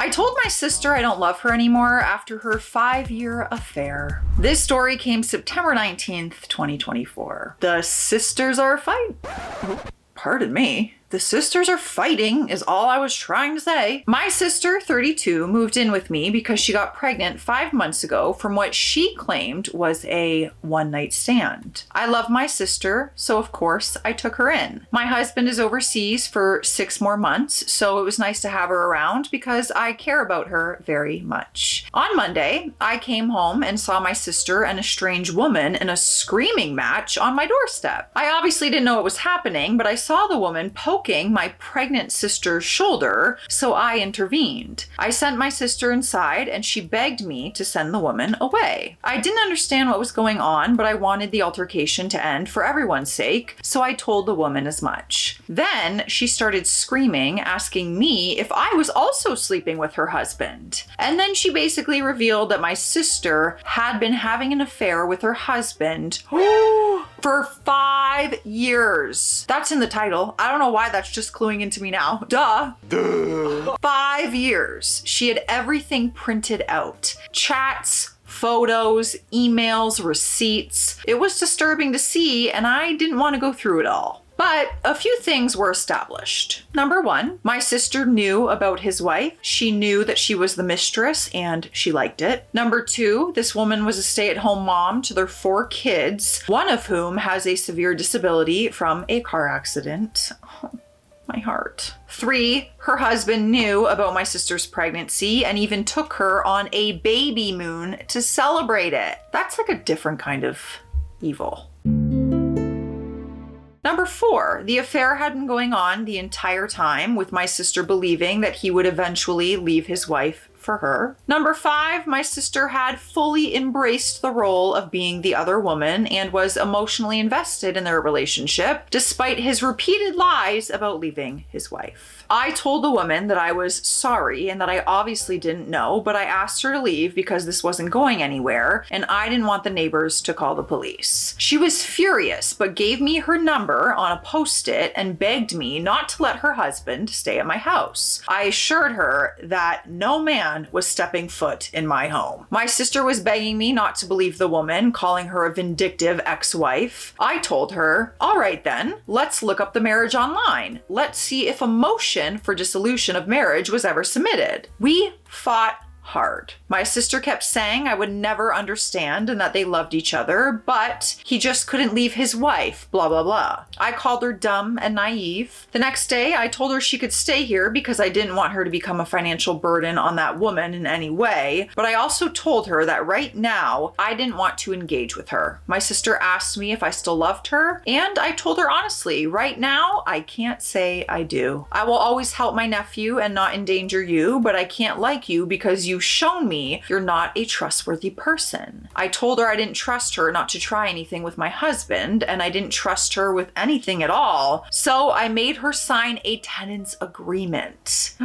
I told my sister I don't love her anymore after her 5-year affair. This story came September 19th, 2024. The sisters are fighting. Pardon me. The sisters are fighting is all I was trying to say. My sister, 32, moved in with me because she got pregnant 5 months ago from what she claimed was a one-night stand. I love my sister, so of course I took her in. My husband is overseas for 6 more months, so it was nice to have her around because I care about her very much. On Monday, I came home and saw my sister and a strange woman in a screaming match on my doorstep. I obviously didn't know what was happening, but I saw the woman poking my pregnant sister's shoulder, so I intervened. I sent my sister inside and she begged me to send the woman away. I didn't understand what was going on, but I wanted the altercation to end for everyone's sake, so I told the woman as much. Then she started screaming, asking me if I was also sleeping with her husband. And then she basically revealed that my sister had been having an affair with her husband for 5 years. That's in the title. I don't know why that's just cluing into me now. Duh. 5 years. She had everything printed out. Chats, photos, emails, receipts. It was disturbing to see, and I didn't want to go through it all. But a few things were established. Number 1, my sister knew about his wife. She knew that she was the mistress and she liked it. Number 2, this woman was a stay-at-home mom to their 4 kids, one of whom has a severe disability from a car accident. Oh, my heart. 3, her husband knew about my sister's pregnancy and even took her on a baby moon to celebrate it. That's like a different kind of evil. Number 4, the affair had been going on the entire time, with my sister believing that he would eventually leave his wife for her. Number 5, my sister had fully embraced the role of being the other woman and was emotionally invested in their relationship, despite his repeated lies about leaving his wife. I told the woman that I was sorry and that I obviously didn't know, but I asked her to leave because this wasn't going anywhere and I didn't want the neighbors to call the police. She was furious, but gave me her number on a post-it and begged me not to let her husband stay at my house. I assured her that no man was stepping foot in my home. My sister was begging me not to believe the woman, calling her a vindictive ex-wife. I told her, all right then, let's look up the marriage online. Let's see if a motion for dissolution of marriage was ever submitted. We fought hard. My sister kept saying I would never understand and that they loved each other, but he just couldn't leave his wife, blah, blah, blah. I called her dumb and naive. The next day, I told her she could stay here because I didn't want her to become a financial burden on that woman in any way, but I also told her that right now, I didn't want to engage with her. My sister asked me if I still loved her, and I told her honestly, right now, I can't say I do. I will always help my nephew and not endanger you, but I can't like you because you've shown me you're not a trustworthy person. I told her I didn't trust her not to try anything with my husband, and I didn't trust her with anything at all, so I made her sign a tenants agreement.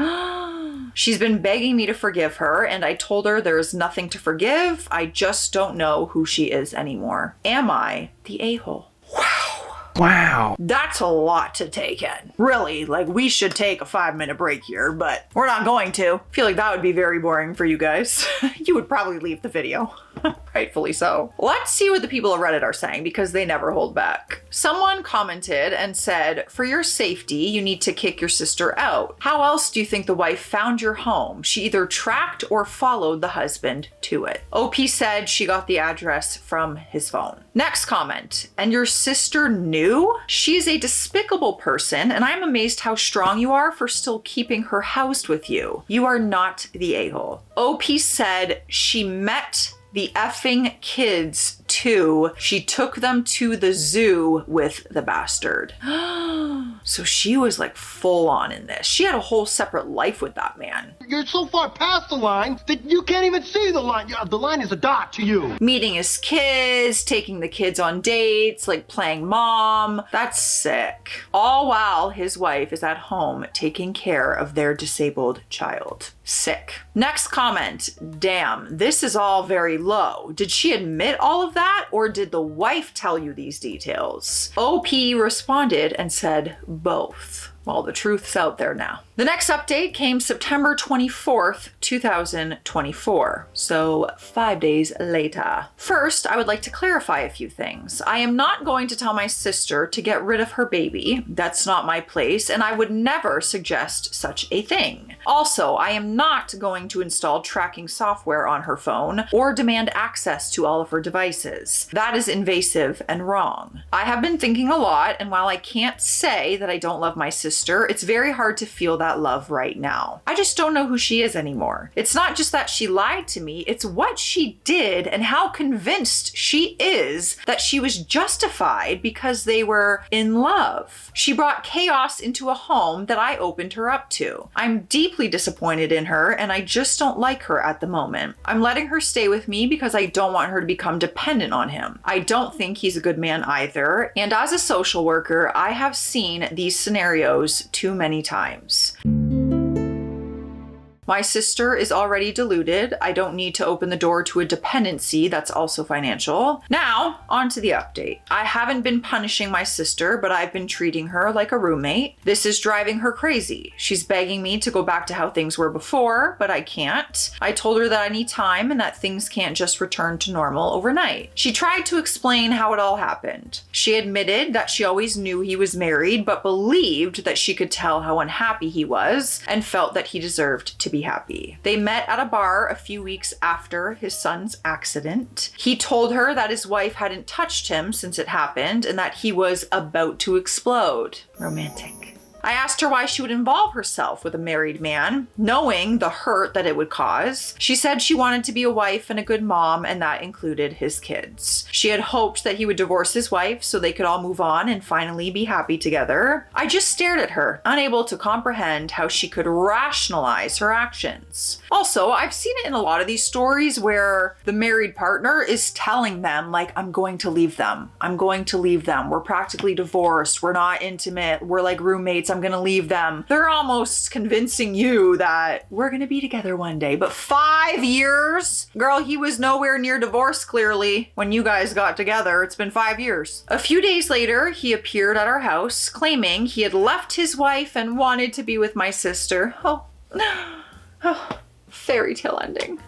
She's been begging me to forgive her, and I told her there is nothing to forgive. I just don't know who she is anymore. Am I the a-hole? Wow. That's a lot to take in. Really, like we should take a 5-minute break here, but we're not going to. I feel like that would be very boring for you guys. You would probably leave the video. Rightfully so. Let's see what the people of Reddit are saying because they never hold back. Someone commented and said, for your safety, you need to kick your sister out. How else do you think the wife found your home? She either tracked or followed the husband to it. OP said she got the address from his phone. Next comment, and your sister knew? She's a despicable person, and I'm amazed how strong you are for still keeping her housed with you. You are not the a-hole. OP said she met the effing kids too. She took them to the zoo with the bastard. So she was like full on in this. She had a whole separate life with that man. You're so far past the line that you can't even see the line. The line is a dot to you. Meeting his kids, taking the kids on dates, like playing mom. That's sick. All while his wife is at home taking care of their disabled child. Sick. Next comment. Damn, this is all very low. Did she admit all of that, or did the wife tell you these details? OP responded and said both. Well, the truth's out there now. The next update came September 24th, 2024. So 5 days later. First, I would like to clarify a few things. I am not going to tell my sister to get rid of her baby. That's not my place, and I would never suggest such a thing. Also, I am not going to install tracking software on her phone or demand access to all of her devices. That is invasive and wrong. I have been thinking a lot, and while I can't say that I don't love my sister, it's very hard to feel that love right now. I just don't know who she is anymore. It's not just that she lied to me, it's what she did and how convinced she is that she was justified because they were in love. She brought chaos into a home that I opened her up to. I'm deeply disappointed in her, and I just don't like her at the moment. I'm letting her stay with me because I don't want her to become dependent on him. I don't think he's a good man either, and as a social worker, I have seen these scenarios too many times. My sister is already deluded. I don't need to open the door to a dependency that's also financial. Now, on to the update. I haven't been punishing my sister, but I've been treating her like a roommate. This is driving her crazy. She's begging me to go back to how things were before, but I can't. I told her that I need time and that things can't just return to normal overnight. She tried to explain how it all happened. She admitted that she always knew he was married, but believed that she could tell how unhappy he was and felt that he deserved to be happy. They met at a bar a few weeks after his son's accident. He told her that his wife hadn't touched him since it happened and that he was about to explode. Romantic. I asked her why she would involve herself with a married man, knowing the hurt that it would cause. She said she wanted to be a wife and a good mom, and that included his kids. She had hoped that he would divorce his wife so they could all move on and finally be happy together. I just stared at her, unable to comprehend how she could rationalize her actions. Also, I've seen it in a lot of these stories where the married partner is telling them, like, I'm going to leave them. I'm going to leave them. We're practically divorced. We're not intimate. We're like roommates. I'm gonna leave them. They're almost convincing you that we're gonna be together one day. But 5 years? Girl, he was nowhere near divorce, clearly. When you guys got together, it's been 5 years. A few days later, he appeared at our house, claiming he had left his wife and wanted to be with my sister. Oh, fairy tale ending.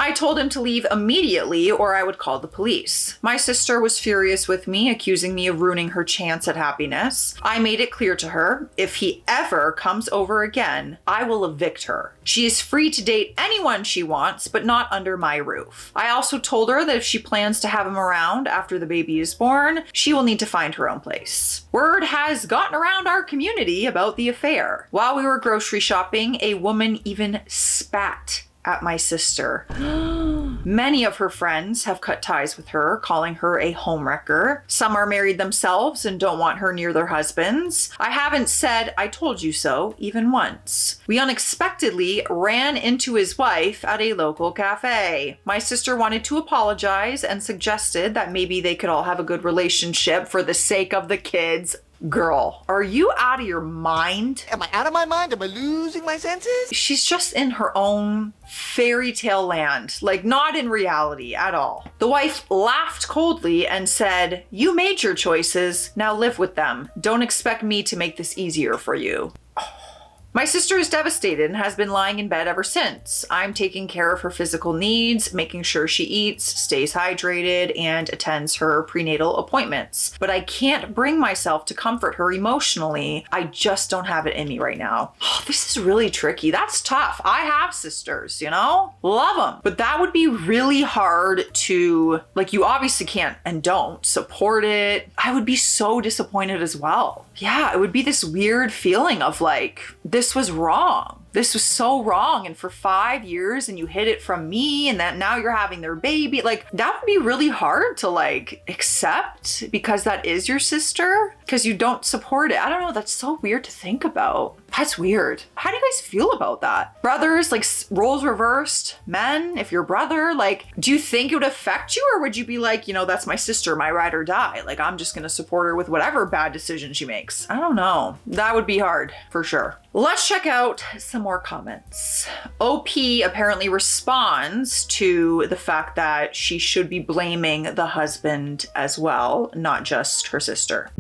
I told him to leave immediately or I would call the police. My sister was furious with me, accusing me of ruining her chance at happiness. I made it clear to her, if he ever comes over again, I will evict her. She is free to date anyone she wants, but not under my roof. I also told her that if she plans to have him around after the baby is born, she will need to find her own place. Word has gotten around our community about the affair. While we were grocery shopping, a woman even spat at my sister. Many of her friends have cut ties with her, calling her a homewrecker. Some are married themselves and don't want her near their husbands. I haven't said I told you so even once. We unexpectedly ran into his wife at a local cafe. My sister wanted to apologize and suggested that maybe they could all have a good relationship for the sake of the kids. Girl, are you out of your mind? Am I out of my mind? Am I losing my senses? She's just in her own fairy tale land, like not in reality at all. The wife laughed coldly and said, "You made your choices, now live with them. Don't expect me to make this easier for you." My sister is devastated and has been lying in bed ever since. I'm taking care of her physical needs, making sure she eats, stays hydrated, and attends her prenatal appointments. But I can't bring myself to comfort her emotionally. I just don't have it in me right now. Oh, this is really tricky. That's tough. I have sisters, you know? Love them. But that would be really hard to, like, you obviously can't and don't support it. I would be so disappointed as well. Yeah, it would be this weird feeling of like, this was wrong. This was so wrong. And for 5 years and you hid it from me and that now you're having their baby. Like that would be really hard to like accept because that is your sister because you don't support it. I don't know. That's so weird to think about. That's weird. How do you guys feel about that? Brothers, like roles reversed, men, if you're brother, like, do you think it would affect you or would you be like, you know, that's my sister, my ride or die. Like I'm just going to support her with whatever bad decision she makes. I don't know. That would be hard for sure. Let's check out some more comments. OP apparently responds to the fact that she should be blaming the husband as well, not just her sister.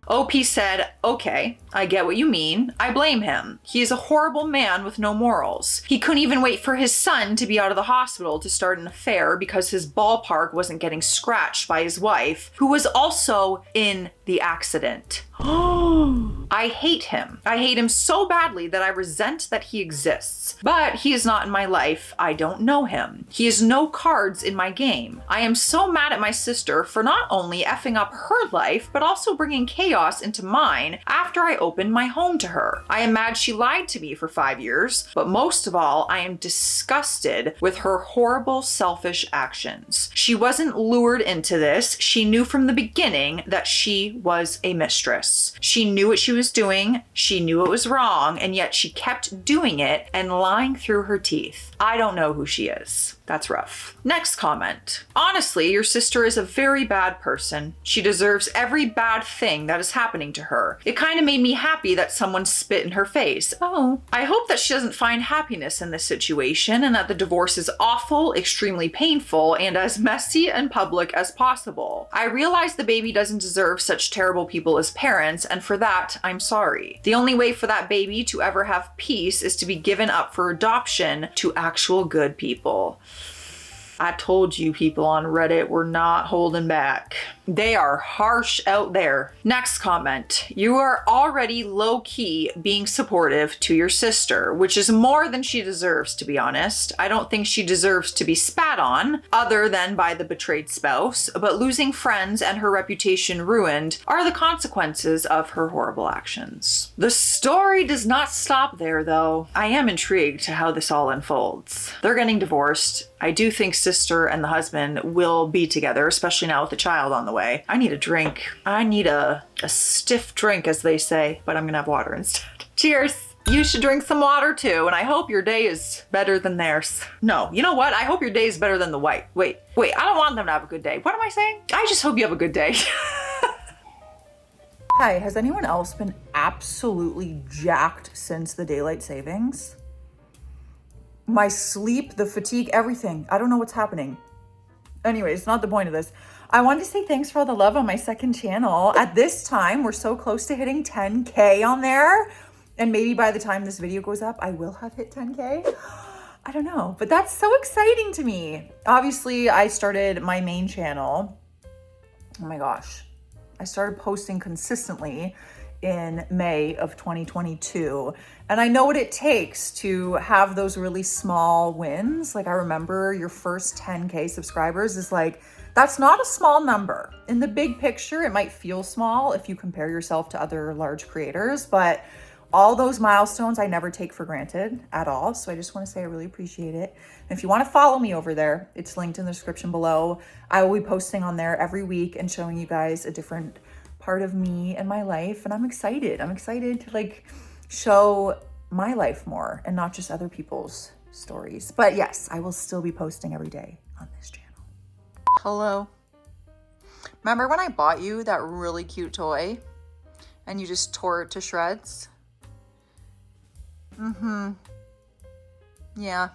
OP said, okay, I get what you mean. I blame him. He is a horrible man with no morals. He couldn't even wait for his son to be out of the hospital to start an affair because his ballpark wasn't getting scratched by his wife, who was also in the accident. I hate him. I hate him so badly that I resent that he exists. But he is not in my life. I don't know him. He has no cards in my game. I am so mad at my sister for not only effing up her life, but also bringing chaos into mine after I opened my home to her. I am mad she lied to me for 5 years, but most of all, I am disgusted with her horrible, selfish actions. She wasn't lured into this. She knew from the beginning that she was a mistress. She knew what she was doing. She knew it was wrong, and yet she kept doing it and lying through her teeth. I don't know who she is. That's rough. Next comment. Honestly, your sister is a very bad person. She deserves every bad thing that is happening to her. It kind of made me happy that someone spit in her face. Oh. I hope that she doesn't find happiness in this situation and that the divorce is awful, extremely painful, and as messy and public as possible. I realize the baby doesn't deserve such terrible people as parents, and for that, I'm sorry. The only way for that baby to ever have peace is to be given up for adoption to actual good people. I told you, people on Reddit were not holding back. They are harsh out there. Next comment. You are already low-key being supportive to your sister, which is more than she deserves, to be honest. I don't think she deserves to be spat on, other than by the betrayed spouse, but losing friends and her reputation ruined are the consequences of her horrible actions. The story does not stop there, though. I am intrigued to how this all unfolds. They're getting divorced. I do think sister and the husband will be together, especially now with a child on the way. I need a drink. I need a stiff drink, as they say, but I'm gonna have water instead. Cheers. You should drink some water too, and I hope your day is better than theirs. No, you know what? I hope your day is better than the white. Wait, I don't want them to have a good day. What am I saying? I just hope you have a good day. Hi, has anyone else been absolutely jacked since the daylight savings? My sleep, the fatigue, everything. I don't know what's happening. Anyways, not the point of this. I wanted to say thanks for all the love on my second channel. At this time, we're so close to hitting 10K on there. And maybe by the time this video goes up, I will have hit 10K. I don't know, but that's so exciting to me. Obviously, I started my main channel. Oh my gosh. I started posting consistently in May of 2022. And I know what it takes to have those really small wins. Like I remember your first 10K subscribers is like, that's not a small number. In the big picture, it might feel small if you compare yourself to other large creators, but all those milestones I never take for granted at all. So I just want to say I really appreciate it. And if you want to follow me over there, it's linked in the description below. I will be posting on there every week and showing you guys a different part of me and my life, and I'm excited to like show my life more and not just other people's stories. But yes, I will still be posting every day on this channel. Hello. Remember when I bought you that really cute toy and you just tore it to shreds? Yeah,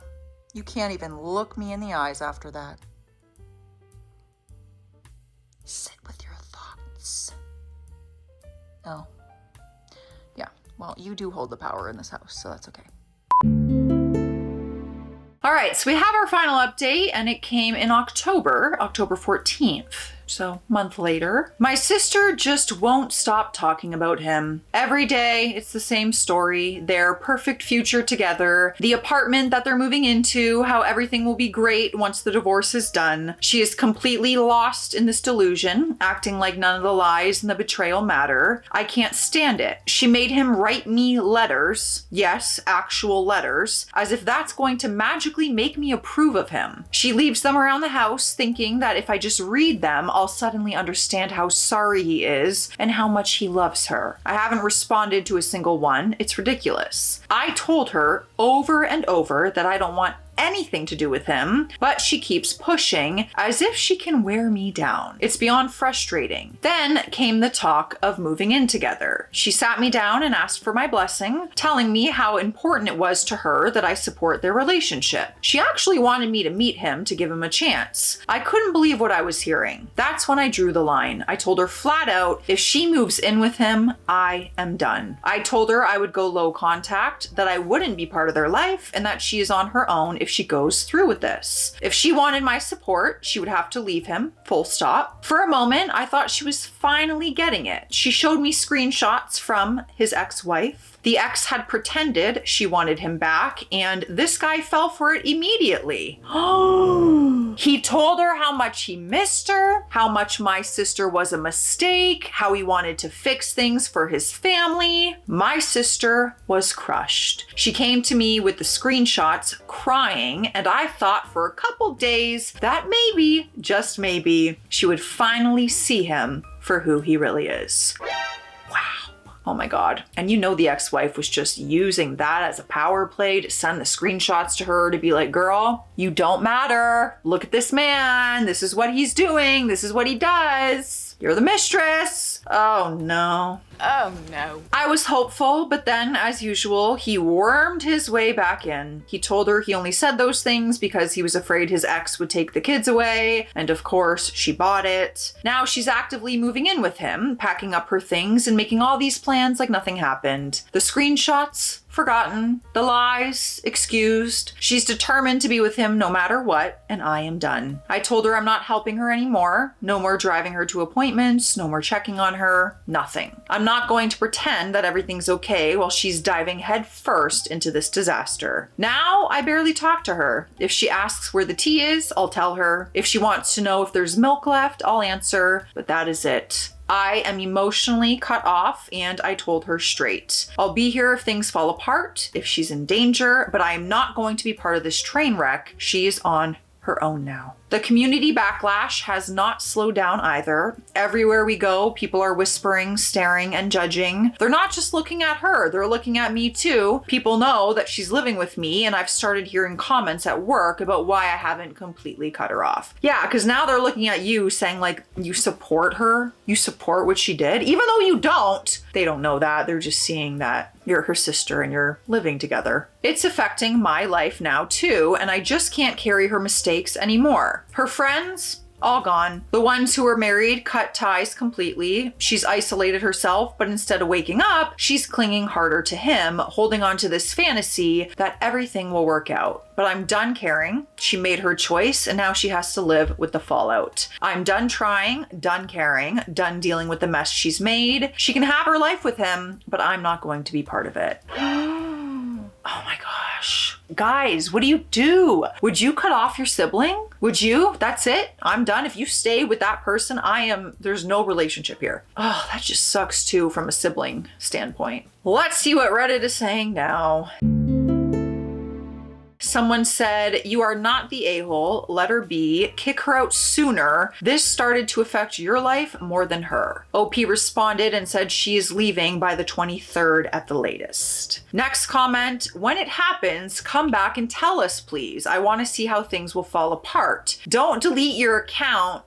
you can't even look me in the eyes after that. Sit with your thoughts. Oh, yeah. Well, you do hold the power in this house, so that's okay. All right, so we have our final update, and it came in October 14th. So a month later, my sister just won't stop talking about him. Every day, it's the same story. Their perfect future together, the apartment that they're moving into, how everything will be great once the divorce is done. She is completely lost in this delusion, acting like none of the lies and the betrayal matter. I can't stand it. She made him write me letters. Yes, actual letters, as if that's going to magically make me approve of him. She leaves them around the house thinking that if I just read them, I'll suddenly understand how sorry he is and how much he loves her. I haven't responded to a single one. It's ridiculous. I told her over and over that I don't want anything to do with him, but she keeps pushing as if she can wear me down. It's beyond frustrating. Then came the talk of moving in together. She sat me down and asked for my blessing, telling me how important it was to her that I support their relationship. She actually wanted me to meet him to give him a chance. I couldn't believe what I was hearing. That's when I drew the line. I told her flat out, if she moves in with him, I am done. I told her I would go low contact, that I wouldn't be part of their life, and that she is on her own if she goes through with this. If she wanted my support, she would have to leave him, full stop. For a moment, I thought she was finally getting it. She showed me screenshots from his ex-wife. The ex had pretended she wanted him back, and this guy fell for it immediately. He told her how much he missed her, how much my sister was a mistake, how he wanted to fix things for his family. My sister was crushed. She came to me with the screenshots crying, and I thought for a couple days that maybe, just maybe, she would finally see him for who he really is. Oh my God. And you know the ex-wife was just using that as a power play to send the screenshots to her to be like, girl, you don't matter. Look at this man. This is what he's doing. This is what he does. You're the mistress. Oh no. Oh no. I was hopeful, but then, as usual, he wormed his way back in. He told her he only said those things because he was afraid his ex would take the kids away, and of course, she bought it. Now she's actively moving in with him, packing up her things and making all these plans like nothing happened. The screenshots, forgotten. The lies, excused. She's determined to be with him no matter what, and I am done. I told her I'm not helping her anymore. No more driving her to appointments, no more checking on her, nothing. I'm not going to pretend that everything's okay while she's diving headfirst into this disaster. Now, I barely talk to her. If she asks where the tea is, I'll tell her. If she wants to know if there's milk left, I'll answer, but that is it. I am emotionally cut off, and I told her straight. I'll be here if things fall apart, if she's in danger, but I am not going to be part of this train wreck. She is on her own now. The community backlash has not slowed down either. Everywhere we go, people are whispering, staring, and judging. They're not just looking at her, they're looking at me too. People know that she's living with me, and I've started hearing comments at work about why I haven't completely cut her off. Yeah, because now they're looking at you saying like, you support her? You support what she did? Even though you don't. They don't know that. They're just seeing that you're her sister and you're living together. It's affecting my life now too, and I just can't carry her mistakes anymore. Her friends, all gone. The ones who were married cut ties completely. She's isolated herself, but instead of waking up, she's clinging harder to him, holding on to this fantasy that everything will work out. But I'm done caring. She made her choice, and now she has to live with the fallout. I'm done trying, done caring, done dealing with the mess she's made. She can have her life with him, but I'm not going to be part of it. Oh my gosh. Guys, what do you do? Would you cut off your sibling? Would you? That's it? I'm done. If you stay with that person, there's no relationship here. Oh, that just sucks too from a sibling standpoint. Let's see what Reddit is saying now. Someone said, you are not the a-hole, let her be, kick her out sooner. This started to affect your life more than her. OP responded and said she is leaving by the 23rd at the latest. Next comment, when it happens, come back and tell us, please. I want to see how things will fall apart. Don't delete your account.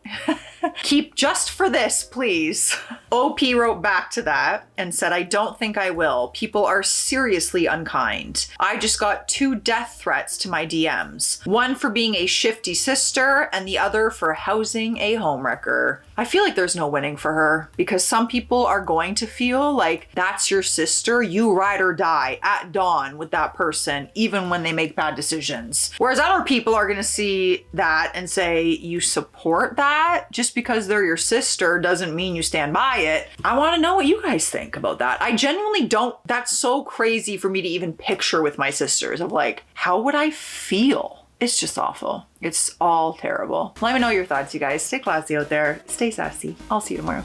Keep just for this, please. OP wrote back to that and said, I don't think I will. People are seriously unkind. I just got 2 death threats to my DMs. One for being a shifty sister and the other for housing a homewrecker. I feel like there's no winning for her because some people are going to feel like that's your sister. You ride or die at dawn with that person, even when they make bad decisions. Whereas other people are going to see that and say, you support that? Just because they're your sister doesn't mean you stand by it. I want to know what you guys think about that. I genuinely don't. That's so crazy for me to even picture with my sisters of like, how would I feel? It's just awful. It's all terrible. Let me know your thoughts, you guys. Stay classy out there. Stay sassy. I'll see you tomorrow.